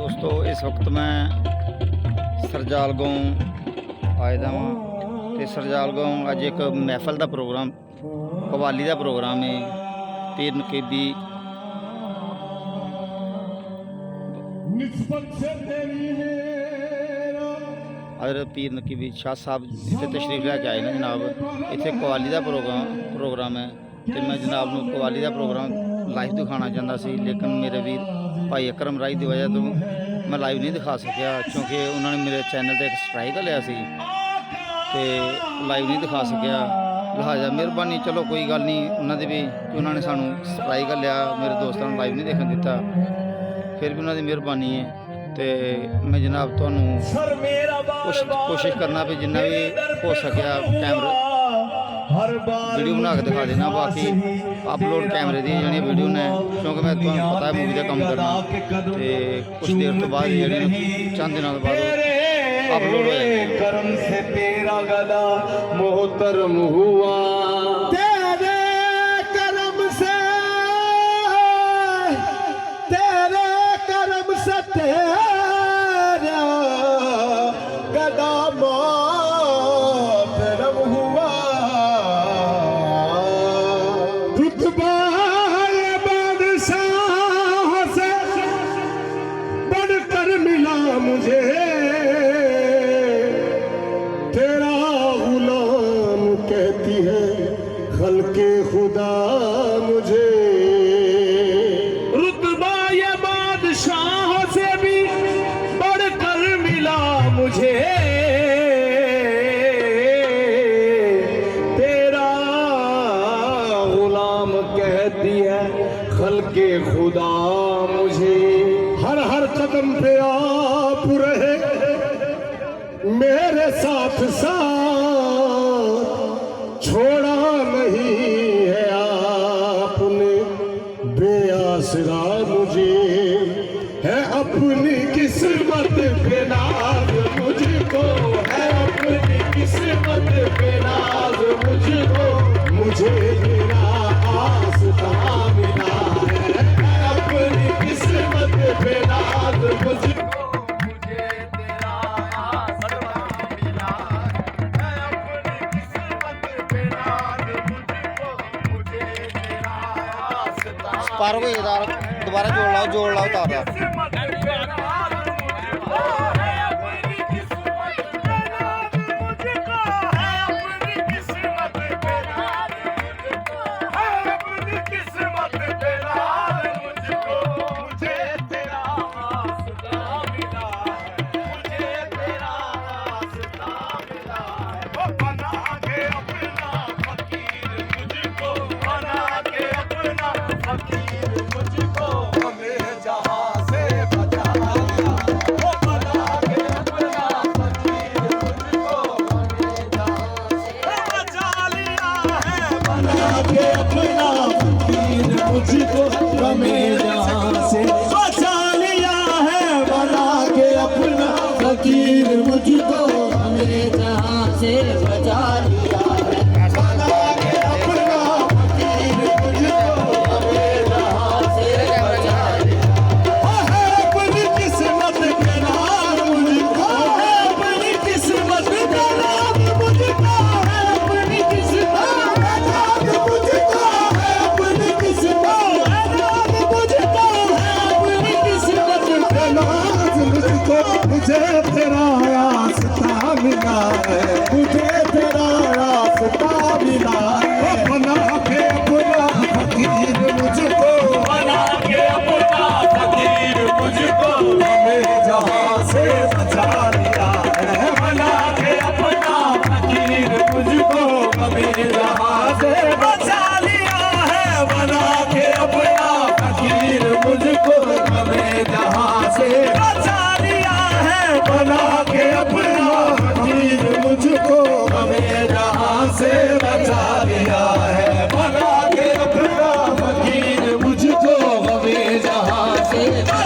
दोस्तों इस वक्त मैं सरजाल गाँव आए दा वां ते सरजाल गाँव अज एक महफल का प्रोग्राम कवाली का प्रोग्राम है। पीर नकीबी अगर पीर नकीबी शाह साहब इतने तशरीफ लैके आए ना जनाब, इतने कवाली का प्रोग्राम है तो मैं जनाब को कवाली का प्रोग्राम लाइव दिखाना चाहता सी, लेकिन मेरे वीर भाई अकरम राही की वजह तो मैं लाइव नहीं दिखा सकिया क्योंकि उन्होंने मेरे चैनल पर एक स्ट्राइक लिया सी ते लाइव नहीं दिखा सकिया। लिहाजा मेहरबानी, चलो कोई गल नहीं उन्होंने भी कि उन्होंने सानू स्ट्राइक लिया, मेरे दोस्तों को लाइव नहीं देखने दिता, फिर भी उन्होंने मेहरबानी है। तो मैं जनाब तो कोशिश करना भी जिन्ना भी हो सकिया कैमरा वीडियो बना के दिखा देना। बाकी अपलोड कैमरे दी जी वीडियो ने, क्योंकि मैं तुम्हें पता है मूवी का काम करना तो कुछ देर तो बाद जी चंद दिनों बाद अपलोड हो जाएगी। करम से तेरा गला मोहतरम हुआ, तेरे करम से तेरा गला मोहतरम हुआ। रुतबा बादशाह से बढ़कर मिला मुझे, तेरा गुलाम कहती है खल्के खुदा मुझे। रुतबा ये बादशाह से भी बढ़कर मिला मुझे, तेरा गुलाम कहती है खल्के खुदा मुझे। हर हर कदम पे आप रहे मेरे साथ साथ, छोड़ा नहीं है आपने बेआसरा मुझे। है अपनी किस्मत पे नाज मुझको, है अपनी किस्मत पे नाज मुझको, मुझे मेरा आसरा मिला है। अपनी किस्मत पे नाज मुझको, पार हो दोबारा जोड़ लाओ तार मुझको हमें जहाँ से बचा लिया है, बना के अपना फकीर मुझको हमें जहाँ से बचा लिया है, बना के अपना फकीर मुझको हमें जहाँ से बचा लिया है। अपनी किस्मत के नाम मुझको, अपनी किस्मत के नाम मुझको, अपनी किस्मत के नाम मुझको, मुझे तेरा आस्था मिला है, मुझे